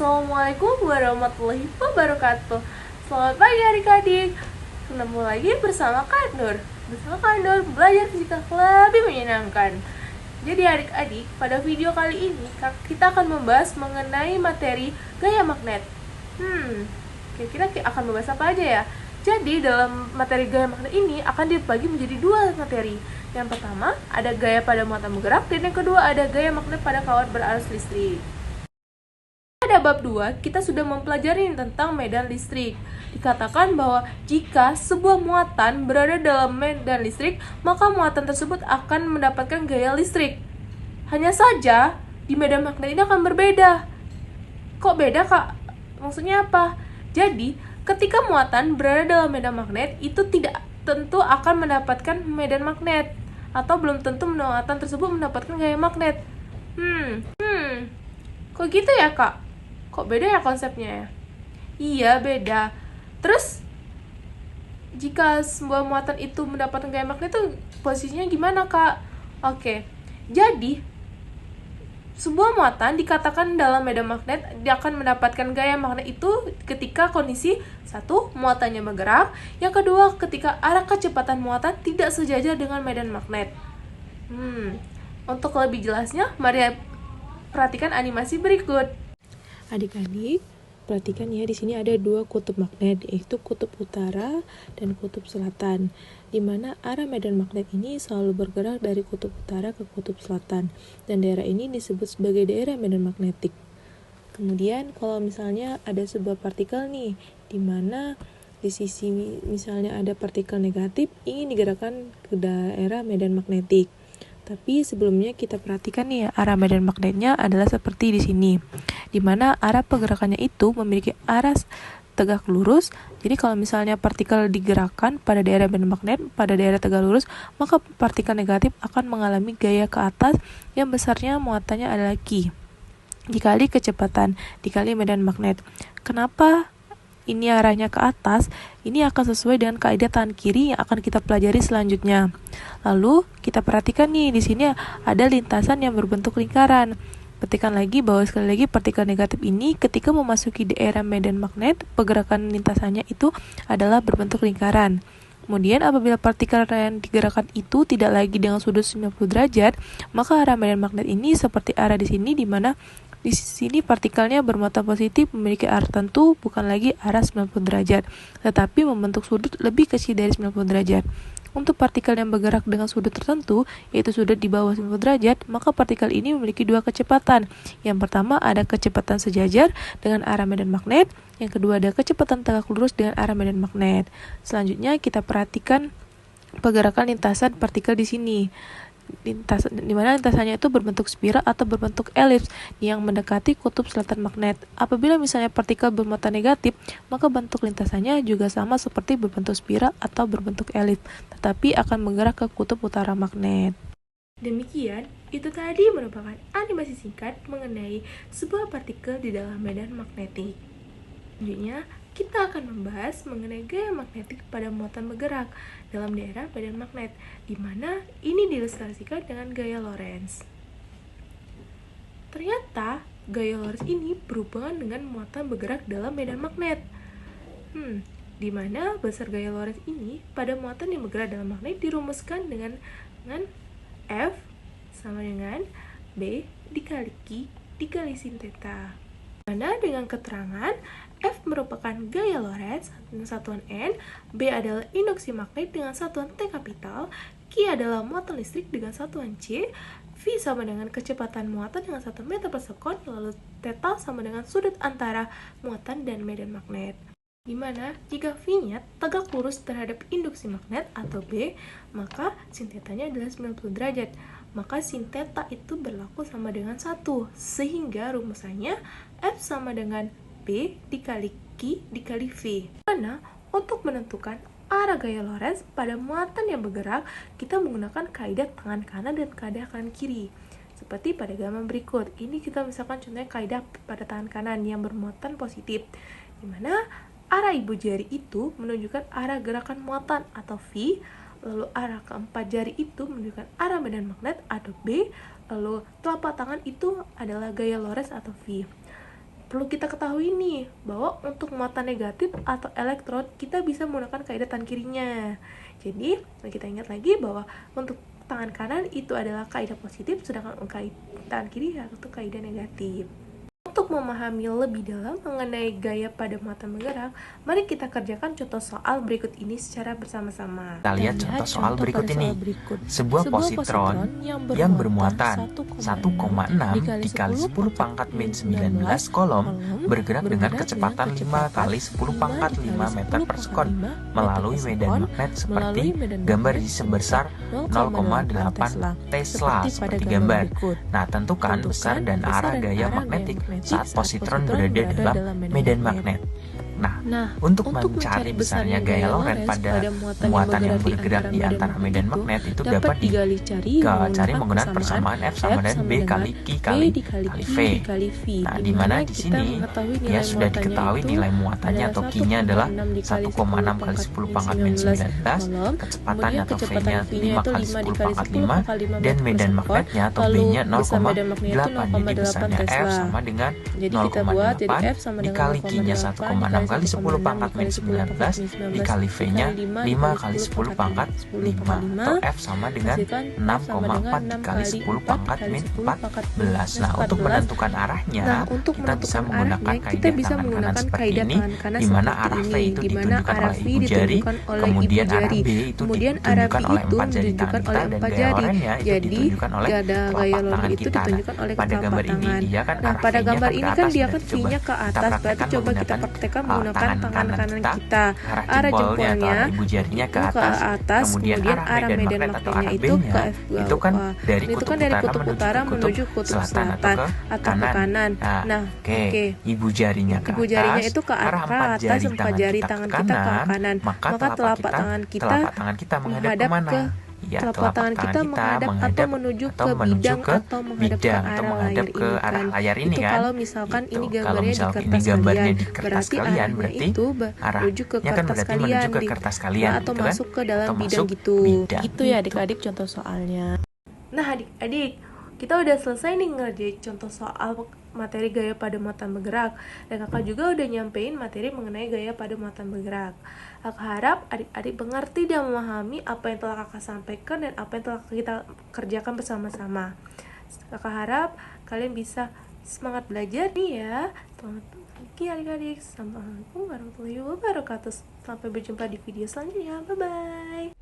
Assalamualaikum warahmatullahi wabarakatuh. Selamat pagi adik-adik. Ketemu lagi bersama Kak Nur. Bersama Kak Nur belajar fisika lebih menyenangkan. Jadi adik-adik, pada video kali ini kita akan membahas mengenai materi gaya magnet. Kira-kira akan membahas apa aja ya? Jadi dalam materi gaya magnet ini akan dibagi menjadi dua materi. Yang pertama ada gaya pada muatan bergerak, dan yang kedua ada gaya magnet pada kawat berarus listrik. Pada bab 2, kita sudah mempelajari tentang medan listrik. Dikatakan bahwa jika sebuah muatan berada dalam medan listrik, maka muatan tersebut akan mendapatkan gaya listrik. Hanya saja, di medan magnet ini akan berbeda. Kok beda, Kak? Maksudnya apa? Jadi, ketika muatan berada dalam medan magnet, itu tidak tentu akan mendapatkan medan magnet. Atau belum tentu muatan tersebut mendapatkan gaya magnet. Kok gitu ya, Kak? Kok beda ya konsepnya ya? Iya, beda. Terus, jika sebuah muatan itu mendapatkan gaya magnet itu posisinya gimana, Kak? Oke, jadi sebuah muatan dikatakan dalam medan magnet dia akan mendapatkan gaya magnet itu ketika kondisi satu, muatannya bergerak. Yang kedua, ketika arah kecepatan muatan tidak sejajar dengan medan magnet. Untuk lebih jelasnya, mari perhatikan animasi berikut. Adik-adik, perhatikan ya, di sini ada dua kutub magnet, yaitu kutub utara dan kutub selatan, di mana arah medan magnet ini selalu bergerak dari kutub utara ke kutub selatan, dan daerah ini disebut sebagai daerah medan magnetik. Kemudian, kalau misalnya ada sebuah partikel nih, di mana di sisi misalnya ada partikel negatif ingin digerakkan ke daerah medan magnetik. Tapi sebelumnya kita perhatikan nih ya, arah medan magnetnya adalah seperti di sini, di mana arah pergerakannya itu memiliki arah tegak lurus. Jadi kalau misalnya partikel digerakkan pada daerah medan magnet pada daerah tegak lurus, maka partikel negatif akan mengalami gaya ke atas yang besarnya muatannya adalah Q dikali kecepatan dikali medan magnet. Kenapa ini arahnya ke atas? Ini akan sesuai dengan kaidah tangan kiri yang akan kita pelajari selanjutnya. Lalu kita perhatikan nih, di sini ada lintasan yang berbentuk lingkaran. Perhatikan lagi bahwa sekali lagi partikel negatif ini ketika memasuki daerah medan magnet, pergerakan lintasannya itu adalah berbentuk lingkaran. Kemudian apabila partikel yang digerakkan itu tidak lagi dengan sudut 90 derajat, maka arah medan magnet ini seperti arah di sini, di mana di sini partikelnya bermuatan positif memiliki arah tertentu, bukan lagi arah 90 derajat, tetapi membentuk sudut lebih kecil dari 90 derajat. Untuk partikel yang bergerak dengan sudut tertentu, yaitu sudut di bawah 90 derajat, maka partikel ini memiliki dua kecepatan. Yang pertama ada kecepatan sejajar dengan arah medan magnet, yang kedua ada kecepatan tegak lurus dengan arah medan magnet. Selanjutnya kita perhatikan pergerakan lintasan partikel di sini. Di mana lintasannya itu berbentuk spiral atau berbentuk elips yang mendekati kutub selatan magnet. Apabila misalnya partikel bermuatan negatif, maka bentuk lintasannya juga sama seperti berbentuk spiral atau berbentuk elips, tetapi akan bergerak ke kutub utara magnet. Demikian, itu tadi merupakan animasi singkat mengenai sebuah partikel di dalam medan magnetik. Selanjutnya, kita akan membahas mengenai gaya magnetik pada muatan bergerak dalam daerah medan magnet, di mana ini diilustrasikan dengan gaya Lorentz. Ternyata, gaya Lorentz ini berhubungan dengan muatan bergerak dalam medan magnet. Di mana besar gaya Lorentz ini pada muatan yang bergerak dalam magnet dirumuskan dengan F sama dengan B dikali Q dikali sin theta. Mana dengan keterangan F merupakan gaya Lorentz dengan satuan N, B adalah induksi magnet dengan satuan T kapital, Q adalah muatan listrik dengan satuan C, V sama dengan kecepatan muatan dengan 1 meter per sekon, lalu theta sama dengan sudut antara muatan dan medan magnet. Dimana jika V-nya tegak lurus terhadap induksi magnet atau B, maka sin theta-nya adalah 90 derajat. Maka sin theta itu berlaku sama dengan 1, sehingga rumusannya F sama dengan B dikali Q dikali V. Karena untuk menentukan arah gaya Lorentz pada muatan yang bergerak, kita menggunakan kaidah tangan kanan dan kaidah kanan kiri. Seperti pada gambar berikut. Ini kita misalkan contohnya kaidah pada tangan kanan yang bermuatan positif, di mana arah ibu jari itu menunjukkan arah gerakan muatan atau V, lalu arah keempat jari itu menunjukkan arah medan magnet atau B, lalu telapak tangan itu adalah gaya Lorentz atau V. perlu kita ketahui nih bahwa untuk muatan negatif atau elektron kita bisa menggunakan kaidah tangan kirinya. Jadi kita ingat lagi bahwa untuk tangan kanan itu adalah kaidah positif, sedangkan untuk tangan kiri itu kaidah negatif. Untuk memahami lebih dalam mengenai gaya pada muatan bergerak, mari kita kerjakan contoh soal berikut ini secara bersama-sama. Kita lihat contoh soal berikut ini. Sebuah positron yang bermuatan 1,6 dikali 10 pangkat min 19 kolom bergerak dengan kecepatan 5 kali 10 pangkat 5 meter per sekon melalui medan magnet seperti gambar di sebesar 0,8 Tesla seperti gambar. Nah, tentukan besar dan arah gaya magnetik saat positron berada dalam medan magnet. Nah, untuk mencari besarnya gaya Lorentz pada muatan yang bergerak di antara medan magnet itu dapat dicari menggunakan persamaan F sama dengan B kali Q kali V. Nah, di mana di sini ya sudah diketahui nilai muatannya atau Q-nya adalah 1,6 kali 10 pangkat min 19, kecepatannya atau V-nya 5 kali 10 pangkat 5, dan medan magnetnya atau B-nya 0,8. Jadi besarnya F sama dengan 0,8 dikali Q-nya 1,6 kali 10 pangkat min 19 dikali V-nya 5 kali 10 pangkat 5 atau F sama dengan 6,4 dikali 10 pangkat min 14. Nah, untuk menentukan arahnya kita bisa menggunakan kaidah tangan kanan seperti ini, di mana arah V itu ditunjukkan oleh ibu jari, kemudian arah B itu ditunjukkan oleh 4 jari tangan kita, dan gaya Lorentz-nya itu ditunjukkan oleh telapak tangan kita. Pada gambar ini dia kan arah V-nya kan dia kan V-nya ke atas, berarti coba kita praktekkan menggunakan tangan kanan kita. Arah jempolnya ibu jarinya ke atas, kemudian arah medan magnetnya itu ke F itu kan dari kutub utara menuju kutub selatan atau ke kanan. Nah, oke. Ibu jarinya itu ke arah atas, 4 jari tangan kita ke kanan. Maka telapak tangan kita menghadap kemana? Telapak tangan kita menghadap atau menuju ke bidang atau menghadap ke arah layar ini kan. Kalau misalkan ini gambarnya di kertas kalian, berarti itu menuju ke kertas kalian atau masuk ke dalam bidang gitu. Itu ya adik-adik contoh soalnya. Nah, adik-adik, kita udah selesai nih ngerjain contoh soal materi gaya pada muatan bergerak, dan kakak juga udah nyampein materi mengenai gaya pada muatan bergerak. Kakak harap adik-adik mengerti dan memahami apa yang telah kakak sampaikan dan apa yang telah kita kerjakan bersama-sama. Kakak harap kalian bisa semangat belajar nih ya. Selamat pagi adik-adik. Assalamualaikum warahmatullahi wabarakatuh. Sampai berjumpa di video selanjutnya. Bye-bye.